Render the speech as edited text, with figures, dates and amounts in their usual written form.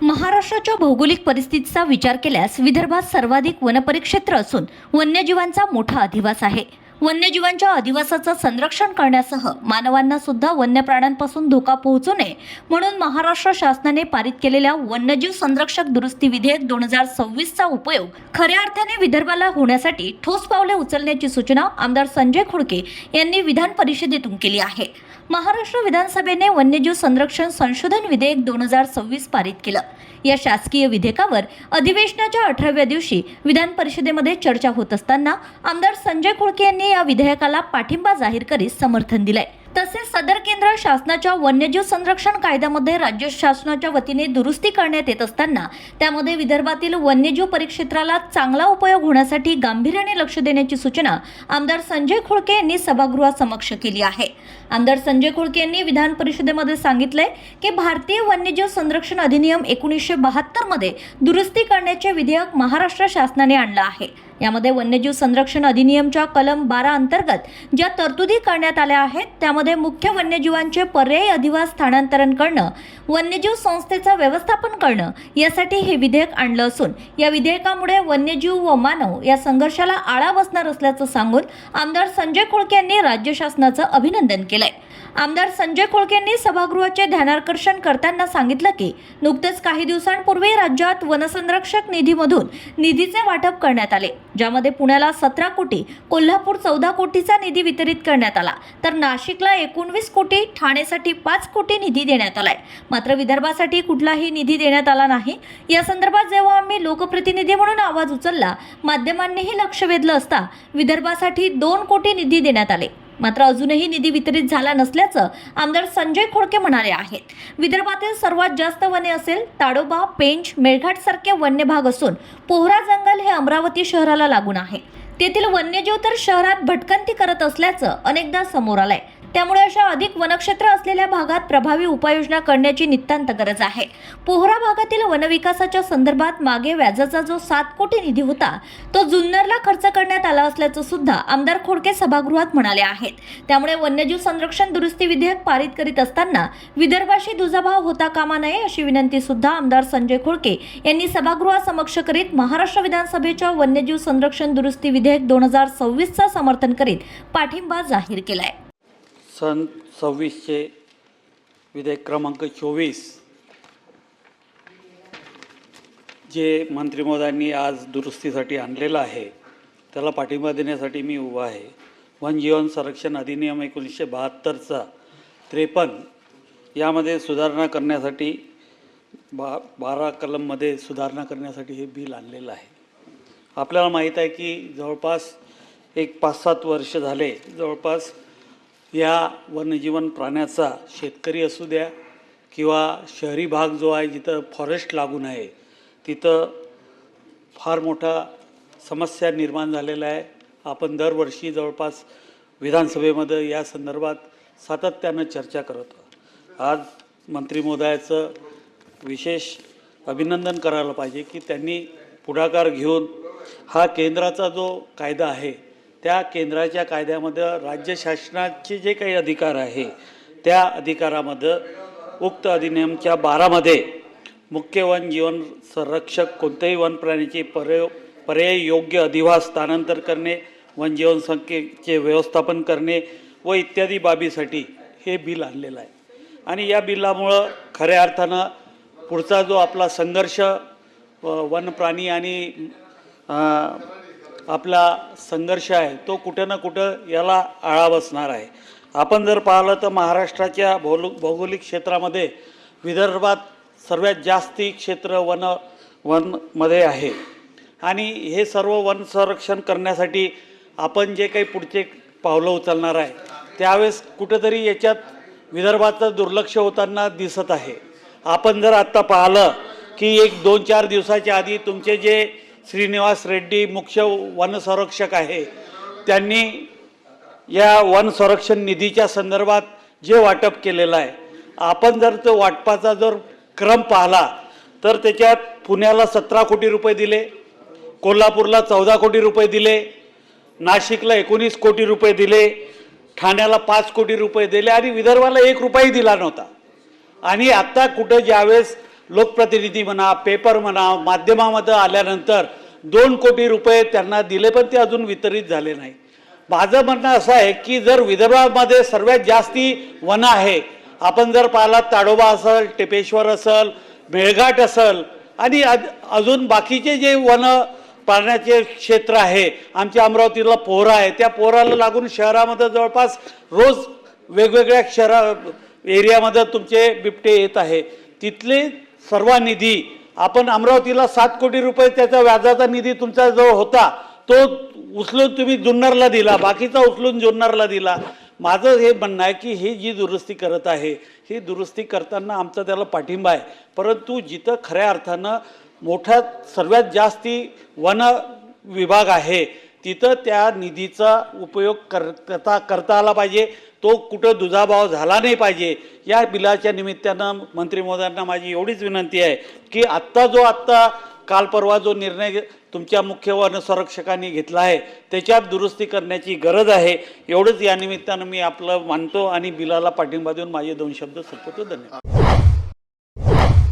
महाराष्ट्राच्या भौगोलिक परिस्थितीचा विचार केल्यास विदर्भात सर्वाधिक वनपरिक्षेत्र असून वन्यजीवांचा मोठा अधिवास आहे. वन्यजीवांच्या अधिवासाचं संरक्षण करण्यासह मानवांना सुद्धा वन्य प्राण्यांपासून धोका पोहोचू नये म्हणून महाराष्ट्र शासनाने पारित केलेल्या वन्यजीव संरक्षक दुरुस्ती विधेयक 2026चा उपयोग खऱ्या अर्थाने विदर्भाला होण्यासाठी ठोस पावले उचलण्याची सूचना आमदार संजय खोडके यांनी विधान परिषदेतून केली आहे. महाराष्ट्र विधानसभेने वन्यजीव संरक्षण संशोधन विधेयक 2026 पारित केलं. या शासकीय विधेयकावर अधिवेशनाच्या 18व्या दिवशी विधान परिषदेमध्ये चर्चा होत असताना आमदार संजय खोडके यांनी या विधेयकाला पाठिंबा जाहीर करीत समर्थन दिलंय. तसेच सदर केंद्र शासनाच्या वन्यजीव संरक्षण कायद्यामध्ये राज्य शासनाच्या वतीने दुरुस्ती करण्यात येत असताना त्यामध्ये विदर्भातील वन्यजीव परिक्षेत्राला चांगला उपयोग होण्यासाठी गांभीर्याने लक्ष देण्याची सूचना आमदार संजय खोडके यांनी सभागृहासमक्ष केली आहे. आमदार संजय खोडके यांनी विधान परिषदेमध्ये सांगितले की भारतीय वन्यजीव संरक्षण अधिनियम 1972 मध्ये दुरुस्ती करण्याचे विधेयक महाराष्ट्र शासनाने आणलं आहे. यामध्ये वन्यजीव संरक्षण अधिनियमच्या कलम 12 अंतर्गत ज्या तरतुदी करण्यात आल्या आहेत त्यामध्ये मुख्य वन्यजीवांचे पर्यायी अधिवास स्थानांतरण करणं, वन्यजीव संस्थेचं व्यवस्थापन करणं यासाठी हे विधेयक आणलं असून या विधेयकामुळे वन्यजीव व मानव या संघर्षाला आळा बसणार असल्याचं सांगून आमदार संजय खोडके यांनी राज्य शासनाचं अभिनंदन केलंय. आमदार संजय खोडके यांनी सभागृहाचे ध्यानाकर्षण करताना सांगितलं की नुकतेच काही दिवसांपूर्वी राज्यात वनसंरक्षक निधीमधून निधीचे वाटप करण्यात आले, ज्यामध्ये पुण्याला 17 कोटी, कोल्हापूर 14 कोटीचा निधी वितरित करण्यात आला तर नाशिकला 19 कोटी, ठाणेसाठी 5 कोटी निधी देण्यात आलाय. मात्र विदर्भासाठी कुठलाही निधी देण्यात आला नाही. या संदर्भात जेव्हा आम्ही लोकप्रतिनिधी म्हणून आवाज उचलला, माध्यमांनीही लक्ष वेधलं असता विदर्भासाठी 2 कोटी निधी देण्यात आले. मात्र अजूनही निधी वितरित झाला नसल्याचं आमदार संजय खोडके म्हणाले आहेत. विदर्भातील सर्वात जास्त वने असेल ताडोबा, पेंच, मेळघाट सारखे वन्य भाग असून पोहरा जंगल हे अमरावती शहराला लागून आहे. तेथील वन्यजीव तर शहरात भटकंती करत असल्याचं अनेकदा समोर आलंय. त्यामुळे अशा अधिक वनक्षेत्र असलेल्या भागात प्रभावी उपाययोजना करण्याची नितांत गरज आहे. पोहरा भागातील वनविकासाच्या संदर्भात मागे व्याजाचा जो 7 कोटी निधी होता तो जुन्नरला खर्च करण्यात आला असल्याचं सुद्धा आमदार खोडके सभागृहात म्हणाले आहेत. त्यामुळे वन्यजीव संरक्षण दुरुस्ती विधेयक पारित करीत असताना विदर्भाशी दुजाभाव होता कामा नये अशी विनंती सुद्धा आमदार संजय खोडके यांनी सभागृहासमक्ष करीत महाराष्ट्र विधानसभेच्या वन्यजीव संरक्षण दुरुस्ती विधेयक 2026चा समर्थन करीत पाठिंबा जाहीर केलाय. सन 26चे विधेयक क्रमांक 24 जे मंत्री महोदयांनी आज दुरुस्तीसाठी आणलेलं आहे त्याला पाठिंबा देण्यासाठी मी उभा आहे. वनजीवन संरक्षण अधिनियम 1972चा 53 यामध्ये सुधारणा करण्यासाठी 12 कलममध्ये सुधारणा करण्यासाठी हे बिल आणलेलं आहे. आपल्याला माहीत आहे की जवळपास 5-7 वर्ष झाले जवळपास या वन्यजीवन प्राण्याचा शेतकरी असू द्या किंवा शहरी भाग जो आहे जिथं फॉरेस्ट लागून आहे तिथं फार मोठा समस्या निर्माण झालेला आहे. आपण दरवर्षी जवळपास विधानसभेमध्ये या संदर्भात सातत्यानं चर्चा करत आहोत. आज मंत्री महोदयाचं विशेष अभिनंदन करायला पाहिजे की त्यांनी पुढाकार घेऊन हा केंद्राचा जो कायदा आहे त्या केंद्राच्या कायद्यामध्ये राज्य शासनाचे जे काही अधिकार आहे त्या अधिकारामध्ये उक्त अधिनियमच्या 12मध्ये मुख्य वन जीवन संरक्षक कोणत्याही वन प्राण्याचे पर्यायी योग्य अधिवास स्थानांतर करणे, वनजीवन संख्येचे व्यवस्थापन करणे व इत्यादी बाबीसाठी हे बिल आणलेलं आहे. आणि या बिलामुळं खऱ्या अर्थानं पुढचा जो आपला संघर्ष वनप्राणी आणि आपला संघर्ष आहे तो कुठं ना कुठं याला आळा बसणार आहे. आपण जर पाहिलं तर महाराष्ट्राच्या भौगोलिक क्षेत्रामध्ये विदर्भात सर्वात जास्ती क्षेत्र वनमध्ये आहे. आणि हे सर्व वन संरक्षण करण्यासाठी आपण जे काही पुढचे पावलं उचलणार आहे त्यावेळेस कुठंतरी याच्यात विदर्भाचं दुर्लक्ष होताना दिसत आहे. आपण जर आत्ता पाहिलं की 1-2-4 दिवसाच्या आधी तुमचे जे श्रीनिवास रेड्डी मुख्य वन संरक्षक आहे त्यांनी या वन संरक्षण निधीच्या संदर्भात जे वाटप केलेलं आहे आपण जर तो वाटपाचा जर क्रम पाहिला तर त्याच्यात पुण्याला 17 कोटी रुपये दिले, कोल्हापूरला 14 कोटी रुपये दिले, नाशिकला 19 कोटी रुपये दिले, ठाण्याला 5 कोटी रुपये दिले आणि विदर्भाला 1 रुपयाही दिला नव्हता. आणि आता कुठं ज्यावेळेस लोकप्रतिनिधी म्हणा, पेपर म्हणा, माध्यमामध्ये आल्यानंतर 2 कोटी रुपये त्यांना दिले, पण ते अजून वितरित झाले नाही. माझं म्हणणं असं आहे की जर विदर्भामध्ये सर्वात जास्ती वनं आहे, आपण जर पाहिला ताडोबा असेल, टेपेश्वर असेल, मेळघाट असेल आणि अजून बाकीचे जे वनं पाळण्याचे क्षेत्र आहे, आमच्या अमरावतीला पोहरा आहे, त्या पोहराला लागून शहरामध्ये जवळपास रोज वेगवेगळ्या एरियामध्ये तुमचे बिबटे येत आहे. तिथले सर्व निधी आपण अमरावतीला 7 कोटी रुपये त्याचा व्याजाचा निधी तुमच्याजवळ होता, तो उचलून तुम्ही जुन्नरला दिला, बाकीचा उचलून जुन्नरला दिला. माझं हे म्हणणं आहे की ही जी दुरुस्ती करत आहे, ही दुरुस्ती करताना आमचा त्याला पाठिंबा आहे, परंतु जिथं खऱ्या अर्थानं मोठ्या सर्वात जास्ती वन विभाग आहे तिथं त्या निधीचा उपयोग करता आला पाहिजे. तो कुठं दुजाभाव झाला नाही पाहिजे. या बिलाच्या निमित्तानं मंत्री महोदयांना माझी एवढीच विनंती आहे की आत्ता काल परवा जो निर्णय तुमच्या मुख्य वन संरक्षकांनी घेतला आहे त्याच्यात दुरुस्ती करण्याची गरज आहे. एवढंच या निमित्तानं मी आपलं मानतो आणि बिलाला पाठिंबा देऊन माझे 2 शब्द संपवतो. धन्यवाद.